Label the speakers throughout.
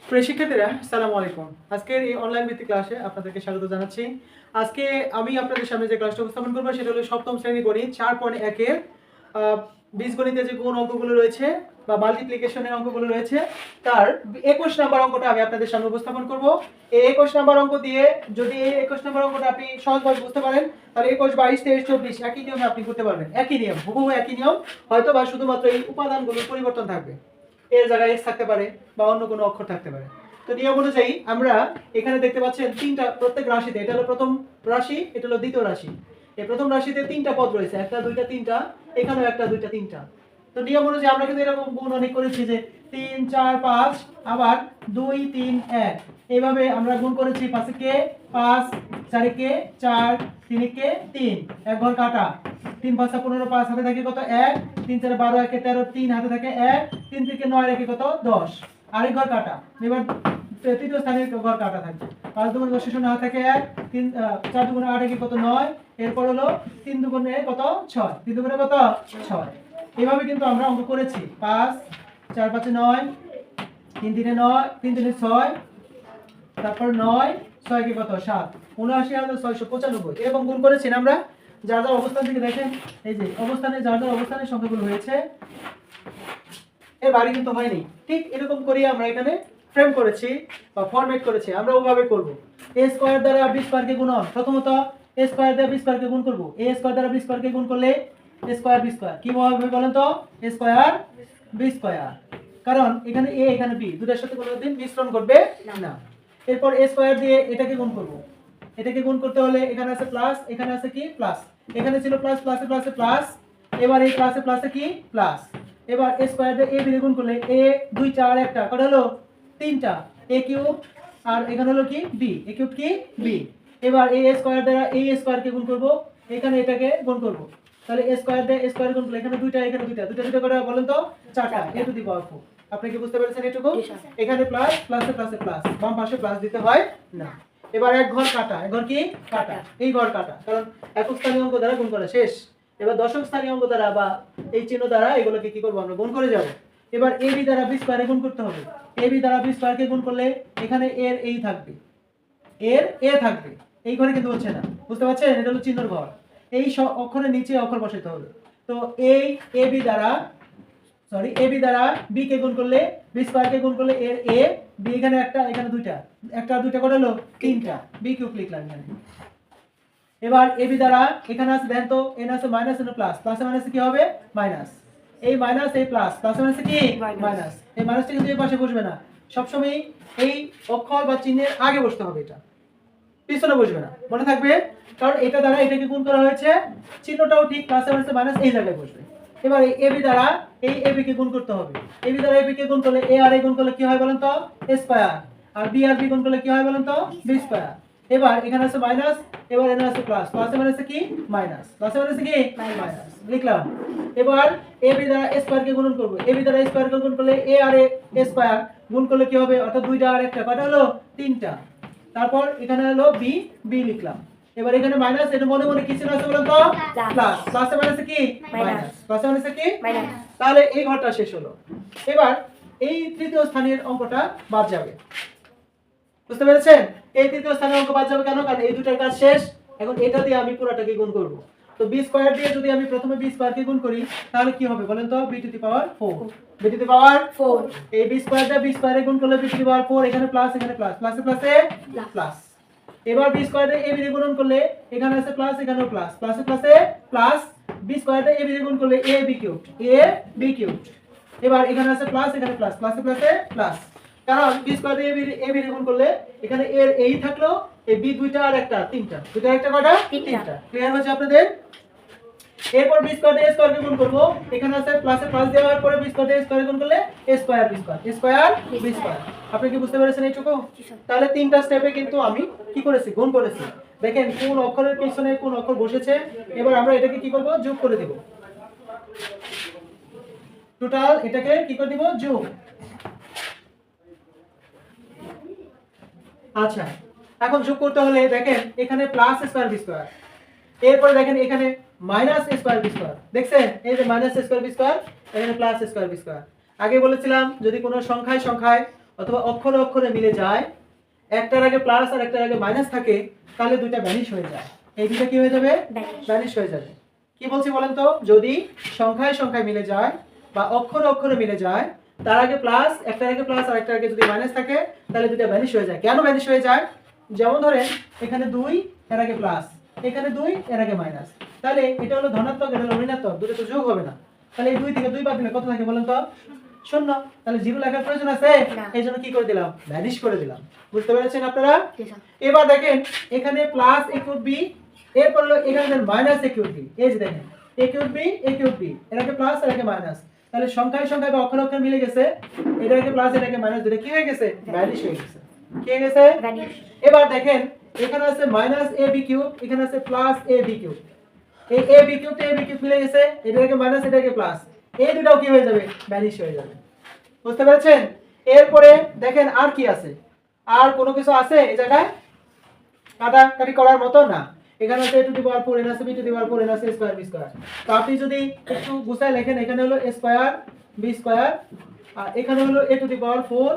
Speaker 1: প্রিয় শিক্ষার্থীরা, আসসালামু আলাইকুম। আজকের এই অনলাইন ভিত্তিক ক্লাসে আপনাদেরকে স্বাগত জানাচ্ছি। আজকে আমি আপনাদের সামনে যে ক্লাসটা উপস্থাপন করব সেটা হলো সপ্তম শ্রেণী গণিত 4.1 এর বীজগণিতে যে কোন অঙ্কগুলো রয়েছে বা মাল্টিপ্লিকেশনের অঙ্কগুলো রয়েছে তার 21 নাম্বার অঙ্কটা আমি আপনাদের সামনে উপস্থাপন করব। এই 21 নাম্বার অঙ্ক দিয়ে যদি এই 21 নাম্বার অঙ্কটা আপনি সহজভাবে বুঝতে পারেন তাহলে 21, 22, 23, 24 একই নিয়মে আপনি করতে পারবেন। একই নিয়ম, হুবহু একই নিয়ম, হয়তো বা শুধুমাত্র এই উপাদানগুলোর পরিবর্তন থাকবে। এর জায়গায় এক্স থাকতে পারে বা অন্য কোনো অক্ষর থাকতে পারে। তো নিয়ম অনুযায়ী আমরা এখানে দেখতে পাচ্ছেন তিনটা, প্রত্যেক রাশিতে, এটা হলো প্রথম রাশি, এটা হলো দ্বিতীয় রাশি। এই প্রথম রাশিতে তিনটা পদ রয়েছে, একটা দুইটা তিনটা, এখানেও একটা দুইটা তিনটা। তো নিয়ম অনুযায়ী আমরা কিন্তু এরকম গুণ অনেক করেছি যে 3, 4, 5, আবার 2, 3, 1, এইভাবে আমরা গুণ করেছি। 5 কে 5, 4 কে 4, 3 কে 3, এক ঘর কাটা। 3 5 15, 5 হাতে থাকে কত 1, 3 4 12, 1 13, 3 হাতে থাকে 1, 3 থেকে 9 রেখে কত 10, আরেক ঘর কাটা। এবার তৃতীয় স্থানে ঘর কাটা থাকবে। 5 দুগুণ 10 শূন্য হাতে থাকে 1, 3 4 দুগুণে 8 একে কত 9, এরপর হলো 3 দুগুণে কত 6, 3 দুগুণে কত 6। এইভাবে কিন্তু আমরা অঙ্ক করেছি। 5 4 5 9, 3 3 9, 3 3 6, তারপর 9 6 কে কত 7, ৭৯,৬৯৫ এরকম গুণ করেছি না আমরা। যার যার অবস্থান থেকে দেখেন, এই যে অবস্থানে যার যার অবস্থানের সংখ্যাগুলো হয়েছে, এর বাড়ি কিন্তু হয়নি। ঠিক এরকম করি আমরা এখানে ফ্রেম করেছি বা ফরম্যাট করেছি। আমরা ওভাবে করব। a স্কয়ার দ্বারা b স্কয়ারকে গুণন, প্রথমত a স্কয়ার দ্বারা b স্কয়ারকে গুণ করব। a স্কয়ার দ্বারা b স্কয়ারকে গুণ করলে a স্কয়ার b স্কয়ার কি হবে বলেন তো? a স্কয়ার b স্কয়ার, কারণ এখানে a এখানে b দুটোর সাথে কোনোদিন মিশ্রণ করবে না। এরপর a স্কয়ার দিয়ে এটাকে গুণ করব। এটাকে গুণ করতে হলে এখানে আছে প্লাস, এখানে আছে কি প্লাস, এখানে ছিল প্লাস, প্লাসে প্লাসে প্লাস, এবার এই প্লাসে প্লাসে কি প্লাস। এবার a স্কয়ার দিয়ে a দিয়ে গুণ করলে a 2 4 একটা কত হলো তিনটা, a কিউব, আর এখানে হলো কি b, a কিউব কি b। এবার a স্কয়ার দ্বারা a স্কয়ার কে গুণ করব, এখানে এটাকে গুণ করব। তাহলে a স্কয়ার দিয়ে a স্কয়ার গুণ করলে এখানে দুইটা, এখানে দুইটা, দুইটা দুইটা করে বলেন তো চারটা, a টু দি পাওয়ার 4। আপনি কি বুঝতে পেরেছেন এটুকু? এখানে প্লাস, প্লাসে প্লাসে প্লাস, বাম পাশে প্লাস দিতে হয় না। এবার এক ঘর কাটা, এক ঘর কি কাটা, এই ঘর কাটা, কারণ একক স্থানীয় অঙ্ক দ্বারা গুণ করা শেষ। এবার দশক স্থানীয় অঙ্ক দ্বারা বা এই চিহ্ন দ্বারা এগুলোকে কি করব আমরা গুণ করে যাব। এবার ab দ্বারা b স্কয়ারে গুণ করতে হবে। ab দ্বারা b স্কয়ারকে গুণ করলে এখানে এর এই থাকবে, এর এ থাকবে, এই ঘরে কিন্তু হচ্ছে না, বুঝতে পারছেন? এটা হলো চিহ্নর ঘর, এই অক্ষরের নিচে অক্ষর বসাতে হবে। তো এই ab দ্বারা ab দ্বারা b কে গুণ করলে b স্কয়ার কে গুণ করলে এর a, b এখানে একটা, এখানে দুইটা, একটা দুইটা করে হলো তিনটা, b কিউব লিখলাম এখানে। এবার ab দ্বারা এখানে আছে দেন তো n আছে মাইনাস এর প্লাস, প্লাসে মাইনাসে কি হবে মাইনাস, এই মাইনাস এই প্লাস, প্লাসে মাইনাসে কি মাইনাস। এই মাইনাসটা কিন্তু এই পাশে বসবে না, সব সময় এই অক্ষর বা চিহ্নের আগে বসতে হবে, এটা পিছনে বসবে না, মনে থাকবে। কারণ এটা দ্বারা এটাকে গুণ করা হয়েছে, চিহ্নটাও ঠিক প্লাসে মাইনাসে মাইনাস এই জায়গায় বসবে। এবার এই ab দ্বারা এই ab কে গুণ করতে হবে। ab দ্বারা ab কে গুণ করলে a আর a গুণ করলে কি হয় বলেন তো a স্কয়ার, আর b আর b গুণ করলে কি হয় বলেন তো b স্কয়ার। এবার এখানে আছে মাইনাস, এবার এখানে আছে প্লাস, প্লাসে মাইনাসে কি মাইনাস, প্লাসে মাইনাসে কি মাইনাস লিখলাম। এবার ab দ্বারা a স্কয়ার কে গুণ করব। ab দ্বারা a স্কয়ার কে গুণ করলে a আর a স্কয়ার গুণ করলে কি হবে, অর্থাৎ দুইটা আর একটা কয়টা হলো তিনটা। তারপর এখানে হলো b, b লিখলাম। এবার এখানে মাইনাস, এটা মনে মনে কি ছিল আছে বলেন তো প্লাস, প্লাসে মাইনাসে কি মাইনাস, প্লাসে মাইনাসে কি মাইনাস। তাহলে এই ঘরটা শেষ হলো। এবার এই তৃতীয় স্থানের অঙ্কটা বাদ যাবে, বুঝতে পেরেছেন? এই তৃতীয় স্থানের অঙ্ক বাদ যাবে কেন? কারণ এই দুটার কাজ শেষ। এখন এটা দিয়ে আমি পুরোটাকে গুণ করব। তো b স্কয়ার দিয়ে যদি আমি প্রথমে b স্কয়ার কে গুণ করি তাহলে কি হবে বলেন তো b to the power 4, b to the power 4। এই b স্কয়ার দিয়ে b স্কয়ারে গুণ করলে b টু দি পাওয়ার 4, এখানে প্লাস, এখানে প্লাস, প্লাসে প্লাসে প্লাস। এবার b স্কয়ার দিয়ে ab দিয়ে গুণন করলে এখানে আছে প্লাস, এখানেও প্লাস, প্লাসে প্লাসে প্লাস, b স্কয়ার দিয়ে ab দিয়ে গুণ করলে ab কিউবড, ab কিউবড। এবার এখানে আছে প্লাস, এখানে প্লাস, প্লাসে প্লাসে প্লাস, কারণ b স্কয়ার দিয়ে ab দিয়ে গুণ করলে এখানে এর এই থাকলো, এই b দুইটা আর একটা তিনটা, দুইটা একটা কয়টা তিনটা। ক্লিয়ার হয়েছে আপনাদের? এরপর b স্কয়ার দিয়ে a স্কয়ার কে গুণ করব, এখানে আছে প্লাসে প্লাস দেওয়ার পরে b স্কয়ার দিয়ে a স্কয়ার গুণ করলে a square b square, a square b square. আপনি কি বুঝতে পেরেছেন এইটুকু? তাহলে তিনটা স্টেপে কিন্তু আমি কি করেছি, গুণ করেছি। দেখেন কোন অক্ষরের পিছনে কোন অক্ষর বসেছে। এবার আমরা এটাকে কি করব, যোগ করে দেব, টোটাল এটাকে কি করে দিব, যোগ। আচ্ছা, এখন যোগ করতে হলে দেখেন এখানে প্লাস স্কয়ার বি স্কয়ার, এরপরে দেখেন এখানে মাইনাস স্কয়ার বি স্কয়ার, দেখছেন এই যে মাইনাস স্কয়ার বি স্কয়ার, এখানে প্লাস স্কয়ার বি স্কয়ার। আগে বলেছিলাম যদি কোনো সংখ্যায় সংখ্যায় অথবা অক্ষরে অক্ষরে মিলে যায়, একটার আগে প্লাস আর একটার আগে মাইনাস থাকে, তাহলে দুইটা ভ্যানিশ হয়ে যায়। এই দুইটা কি হয়ে যাবে? ভ্যানিশ হয়ে যাবে। কি বলছি বলেন তো? যদি সংখ্যায় সংখ্যায় মিলে যায় বা অক্ষরে অক্ষরে মিলে যায়, তার আগে প্লাস, একটার আগে প্লাস আর একটার আগে যদি মাইনাস থাকে, তাহলে দুইটা ভ্যানিশ হয়ে যায়। কেন ভ্যানিশ হয়ে যায়? যেমন ধরেন এখানে 2 এর আগে প্লাস, এখানে 2 এর আগে মাইনাস, তাহলে এটা হলো ধনাত্মক, এটা হলো ঋণাত্মক, দুটো তো যোগ হবে না। তাহলে এই 2 থেকে 2 বাদ দিলে কত থাকে বলেন তো? শূন্য। তাহলে জিরো লেখার প্রয়োজন আছে? এই জন্য কি করে দিলাম? ভ্যানিশ করে দিলাম। বুঝতে পেরেছেন আপনারা? এবার দেখেন এখানে প্লাস এ কিউব বি, এরপর হলো এখানে মাইনাস এ কিউব বি। এই যে দেখেন এ কিউব বি, এ কিউব বি, এর আগে প্লাস এর আগে মাইনাস, তাহলে সংখ্যায় সংখ্যায় বা অক্ষরে অক্ষরে মিলে গেছে, এটার আগে প্লাস এটার আগে মাইনাস, দুটো কি হয়ে গেছে? ভ্যানিশ হয়ে গেছে। কি হয়ে গেছে? ভ্যানিশ। এবার দেখেন এখানে আছে মাইনাস এ বি কিউব, এখানে আছে প্লাস এ বি কিউব। এই এ বি কিউব তে এ বি কিউব মিলে গেছে, এটার আগে মাইনাস এটার আগে প্লাস, এই দুটাও কি হয়ে যাবে? ভ্যানিশ হয়ে যাবে। বুঝতে পেরেছেন? এরপরে দেখেন আর কি আছে? আর কোনো কিছু আছে এই জায়গায় কাটাকাটি করার মতো না। এখানে আছে a to the power 4 n আছে b to the power 4 n আছে a স্কয়ার b স্কয়ার। তো আপনি যদি একটু গুছায় লেখেন, এখানে হলো a স্কয়ার b স্কয়ার, আর এখানে হলো a টু দি পাওয়ার 4,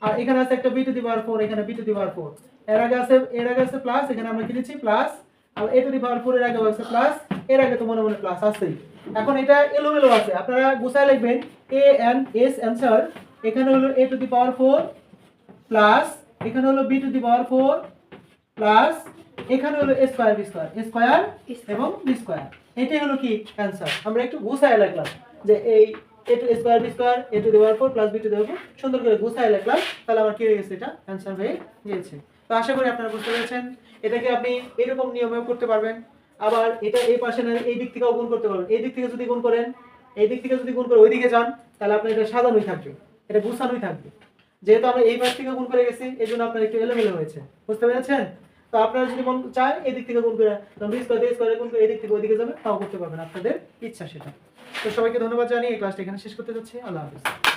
Speaker 1: আর এখানে আছে একটা b টু দি পাওয়ার 4, এখানে b টু দি পাওয়ার 4। এর আগে আছে প্লাস, এখানে আমরা কি লিখছি প্লাস, আর a টু দি পাওয়ার 4 এর আগে আছে প্লাস, এর আগে তো মনে মনে প্লাস আছেই। এখন এটা এলোমেলো আছে, আপনারা গুছায় লিখবেন a n s অ্যানসার। এখানে হলো a to the power 4 plus, এখানে হলো b to the power 4 plus, এখানে হলো a square b square, a square এবং b স্কয়ার। এটাই হলো কি অ্যানসার। আমরা একটু গুছায় লিখলাম যে এই a to square b square, a to the power 4 plus b to the power 4, সুন্দর করে গুছায় লিখলাম, তাহলে আমার কি হয়ে গেছে? এটা অ্যানসার হয়ে গিয়েছে। তো আশা করি আপনারা বুঝতে পেরেছেন। এটাকে আপনি এরকম নিয়মেও করতে পারবেন, আবার এটা এই পাশে না এই দিক থেকেও গুণ করতে পারবেন। এই দিক থেকে যদি গুণ করেন, এই দিক থেকে যদি গুণ করে ওইদিকে যান, তাহলে আপনার এটা সাজানোই থাকবে, এটা গুছানোই থাকবে। যেহেতু আমরা এই পাশ থেকে গুণ করে গেছি, এই জন্য আপনার একটু এলোমেলো হয়েছে। বুঝতে পেরেছেন? তো আপনারা যদি মন চায় এই দিক থেকে গুণ করে, বি স্কয়ার গুণ করে এই দিক থেকে ওই দিকে যাবে, তাও করতে পারবেন, আপনাদের ইচ্ছা সেটা। তো সবাইকে ধন্যবাদ জানিয়ে এই ক্লাসটা এখানে শেষ করতে যাচ্ছি। আল্লাহ হাফেজ।